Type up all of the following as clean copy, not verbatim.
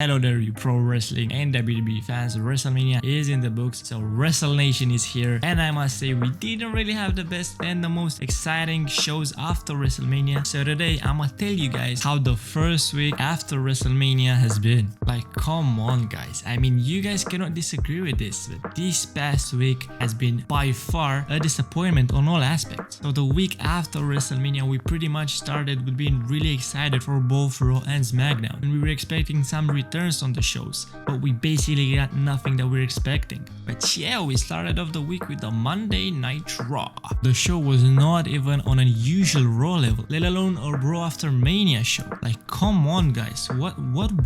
Hello there, you pro wrestling and WWE fans. WrestleMania is in the books, so Wrestle Nation is here, and I must say we didn't really have the best and the most exciting shows after WrestleMania. So today I'ma tell you guys how the first week after WrestleMania has been. Like, come on guys, I mean, you guys cannot disagree with this, but this past week has been by far a disappointment on all aspects. So the week after WrestleMania we pretty much started with being really excited for both Raw and Smackdown, and we were expecting some returns on the shows, but we basically got nothing that we're expecting. But yeah, we started off the week with the Monday Night Raw. The show was not even on a usual Raw level, let alone a Raw after Mania show. Like, come on guys, what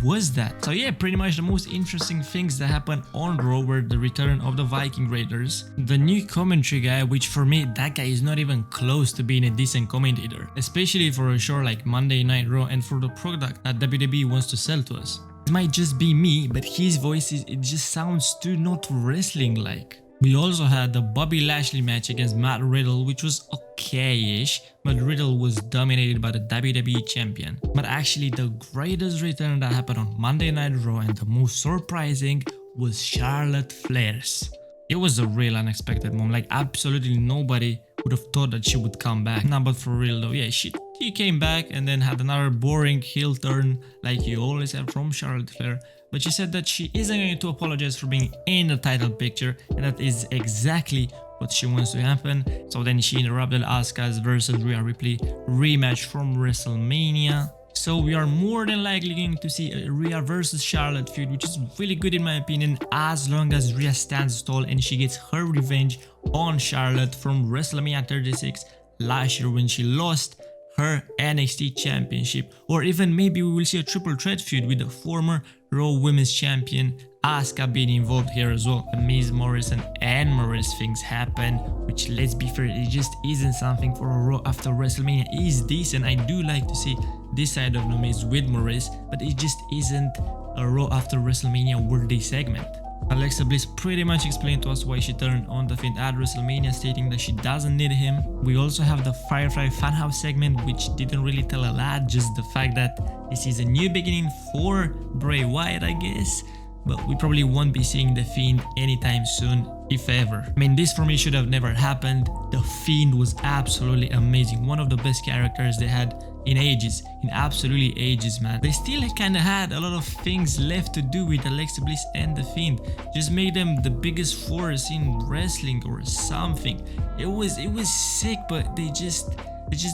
was that? So yeah, pretty much the most interesting things that happened on Raw were the return of the Viking Raiders, the new commentary guy, which for me, that guy is not even close to being a decent commentator, especially for a show like Monday Night Raw and for the product that WWE wants to sell to us. It might just be me, but his voice it just sounds too not wrestling like. We also had the Bobby Lashley match against Matt Riddle, which was okay-ish, but Riddle was dominated by the WWE Champion. But actually the greatest return that happened on Monday Night Raw and the most surprising was Charlotte Flair's. It was a real unexpected moment, like absolutely nobody would have thought that she would come back. Nah, but for real though, yeah, she came back and then had another boring heel turn like you always have from Charlotte Flair. But she said that she isn't going to apologize for being in the title picture, and that is exactly what she wants to happen. So then she interrupted Asuka's versus Rhea Ripley rematch from WrestleMania. So we are more than likely going to see a Rhea versus Charlotte feud, which is really good in my opinion, as long as Rhea stands tall and she gets her revenge on Charlotte from WrestleMania 36 last year when she lost her NXT championship. Or even maybe we will see a triple threat feud with the former Raw Women's Champion Asuka being involved here as well. The Miz, Morrison and Maurice things happen, which, let's be fair, it just isn't something for a Raw after WrestleMania. It is decent, I do like to see this side of the Miz with Maurice, but it just isn't a Raw after WrestleMania worthy segment. Alexa Bliss pretty much explained to us why she turned on the Fiend at WrestleMania, stating that she doesn't need him. We also have the Firefly Funhouse segment, which didn't really tell a lot, just the fact that this is a new beginning for Bray Wyatt, I guess. But we probably won't be seeing the Fiend anytime soon, if ever. I mean, this for me should have never happened. The Fiend was absolutely amazing, one of the best characters they had in ages, in absolutely ages, man. They still kind of had a lot of things left to do with Alexa Bliss and the Fiend. Just made them the biggest force in wrestling or something. It was sick, but they just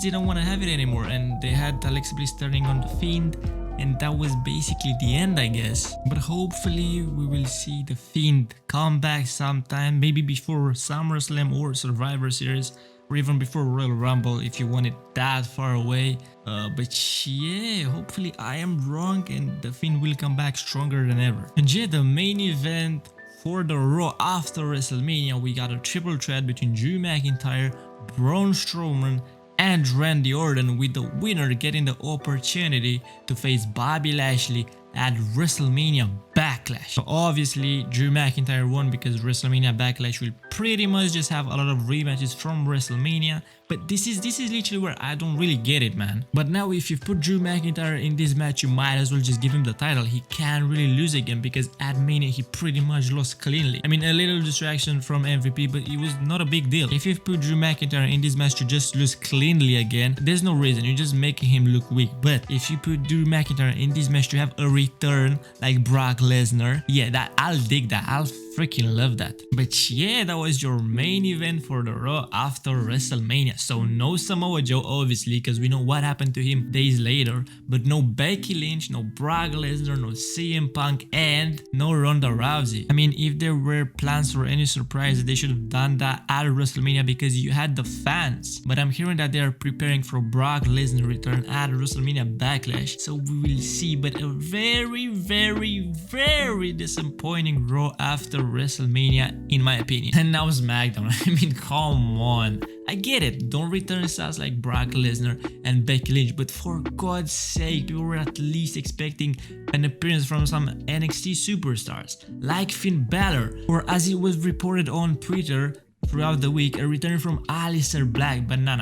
didn't want to have it anymore, and they had Alexa Bliss turning on the Fiend, and that was basically the end, I guess. But hopefully we will see the Fiend come back sometime, maybe before SummerSlam or Survivor Series, or even before Royal Rumble if you want it that far away. But yeah, hopefully I am wrong and the Fiend will come back stronger than ever. And yeah, the main event for the Raw after WrestleMania, we got a triple threat between Drew McIntyre, Braun Strowman and Randy Orton, with the winner getting the opportunity to face Bobby Lashley at WrestleMania Backlash. So obviously Drew McIntyre won because WrestleMania Backlash will pretty much just have a lot of rematches from WrestleMania. But this is literally where I don't really get it, man. But now if you put Drew McIntyre in this match, you might as well just give him the title. He can't really lose again because at Mania he pretty much lost cleanly. I mean, a little distraction from MVP, but it was not a big deal. If you put Drew McIntyre in this match to just lose cleanly again, there's no reason, you're just making him look weak. But if you put Drew McIntyre in this match to have a return like Brock Lesnar, yeah, that I'll dig that. I'll freaking love that. But yeah, that was your main event for the Raw after WrestleMania. So no Samoa Joe, obviously, because we know what happened to him days later. But no Becky Lynch, no Brock Lesnar, no CM Punk, and no Ronda Rousey. I mean, if there were plans for any surprise, they should have done that at WrestleMania because you had the fans. But I'm hearing that they are preparing for Brock Lesnar return at WrestleMania Backlash. So we will see. But a very, very, very disappointing Raw after WrestleMania in my opinion. And now SmackDown. I mean, come on. I get it, don't return stars like Brock Lesnar and Becky Lynch, but for God's sake, we were at least expecting an appearance from some NXT superstars like Finn Balor, or as it was reported on Twitter throughout the week, a return from Aleister Black. But nah,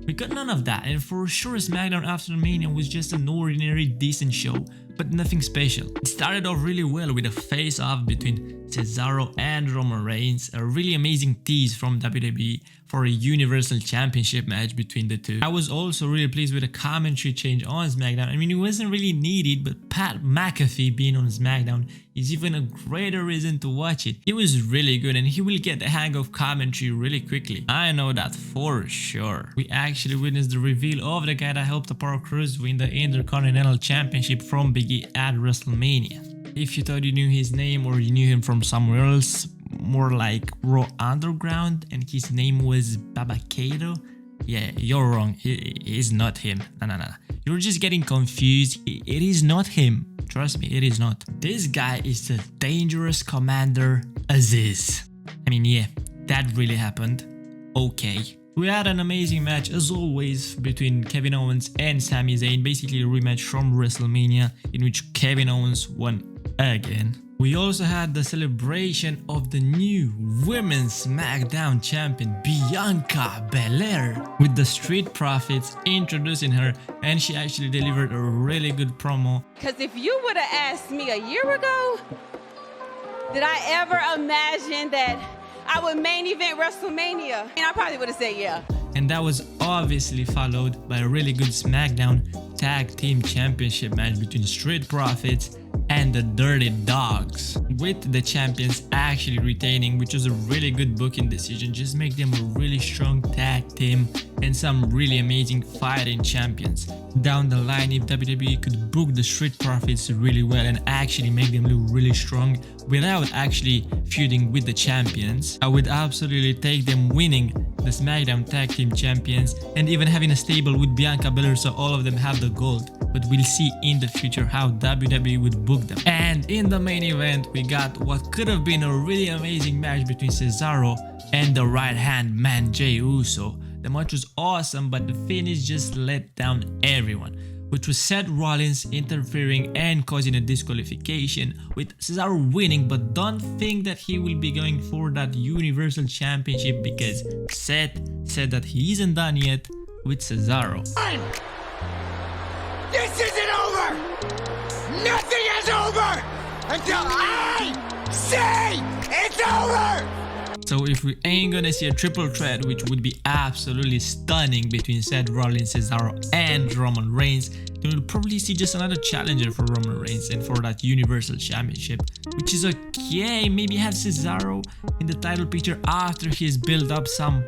we got none of that. And for sure, SmackDown after Mania was just an ordinary decent show but nothing special. It started off really well with a face-off between Cesaro and Roman Reigns, a really amazing tease from WWE for a Universal Championship match between the two. I was also really pleased with the commentary change on SmackDown. I mean, it wasn't really needed, but Pat McAfee being on SmackDown is even a greater reason to watch it. He was really good and he will get the hang of commentary really quickly. I know that for sure. We actually witnessed the reveal of the guy that helped Apollo Crews win the Intercontinental Championship from Big E at WrestleMania. If you thought you knew his name or you knew him from somewhere else, more like Raw Underground, and his name was Babakato, yeah, you're wrong. He's not him. No. You're just getting confused. It is not him. Trust me, it is not. This guy is the dangerous Commander Aziz. I mean, yeah, that really happened. Okay. We had an amazing match as always between Kevin Owens and Sami Zayn, basically a rematch from WrestleMania in which Kevin Owens won again. We also had the celebration of the new Women's SmackDown champion Bianca Belair, with the Street Profits introducing her, and she actually delivered a really good promo. Because if you would have asked me a year ago, did I ever imagine that I would main event WrestleMania? And I probably would have said yeah. And that was obviously followed by a really good SmackDown Tag Team Championship match between Street Profits and the Dirty Dogs, with the champions actually retaining, which was a really good booking decision. Just make them a really strong tag team and some really amazing fighting champions. Down the line, if WWE could book the Street Profits really well and actually make them look really strong without actually feuding with the champions, I would absolutely take them winning the SmackDown Tag Team Champions and even having a stable with Bianca Belair so all of them have the gold. But we'll see in the future how WWE would book them. And in the main event, we got what could have been a really amazing match between Cesaro and the right-hand man Jey Uso. The match was awesome, but the finish just let down everyone, which was Seth Rollins interfering and causing a disqualification, with Cesaro winning, but don't think that he will be going for that Universal Championship because Seth said that he isn't done yet with Cesaro. This isn't over! Nothing is over until I say it's over! So if we ain't gonna see a triple threat, which would be absolutely stunning between Seth Rollins, Cesaro and Roman Reigns, then we'll probably see just another challenger for Roman Reigns and for that Universal Championship, which is okay. Maybe have Cesaro in the title picture after he's built up some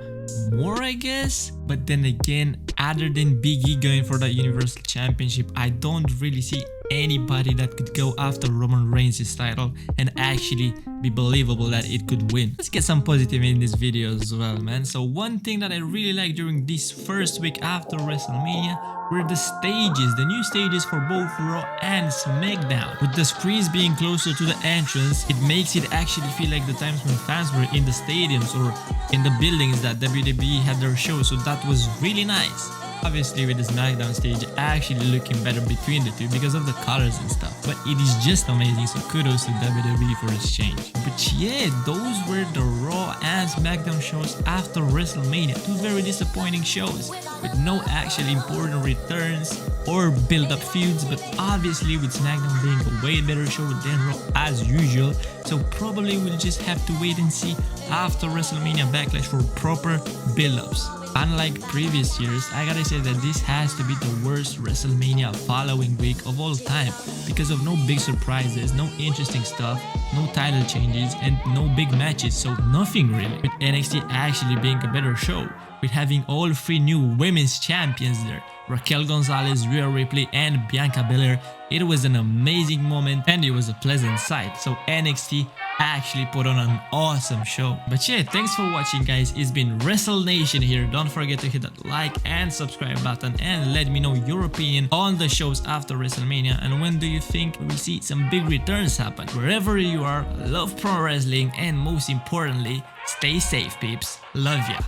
more, I guess. But then again, other than Big E going for that Universal Championship, I don't really see anybody that could go after Roman Reigns' title and actually be believable that it could win. Let's get some positive in this video as well, man. So one thing that I really like during this first week after WrestleMania were the stages, the new stages for both Raw and SmackDown. With the screens being closer to the entrance, it makes it actually feel like the times when fans were in the stadiums or in the buildings that WWE had their shows, so that was really nice. Obviously with the SmackDown stage actually looking better between the two because of the colors and stuff, but it is just amazing, so kudos to WWE for this change. But yeah, those were the Raw and SmackDown shows after WrestleMania. Two very disappointing shows with no actually important returns or build-up feuds, but obviously with SmackDown being a way better show than Raw as usual, so probably we'll just have to wait and see after WrestleMania Backlash for proper build-ups. Unlike previous years, I gotta say that this has to be the worst WrestleMania following week of all time because of no big surprises, no interesting stuff, no title changes, and no big matches, so nothing really. With NXT actually being a better show, with having all three new women's champions there, Raquel Gonzalez, Rhea Ripley, and Bianca Belair. It was an amazing moment and it was a pleasant sight, so NXT actually put on an awesome show. But yeah, thanks for watching guys. It's been Wrestle Nation here. Don't forget to hit that like and subscribe button and let me know your opinion on the shows after WrestleMania, and when do you think we will see some big returns happen. Wherever you are, love pro wrestling, and most importantly, stay safe peeps. Love ya.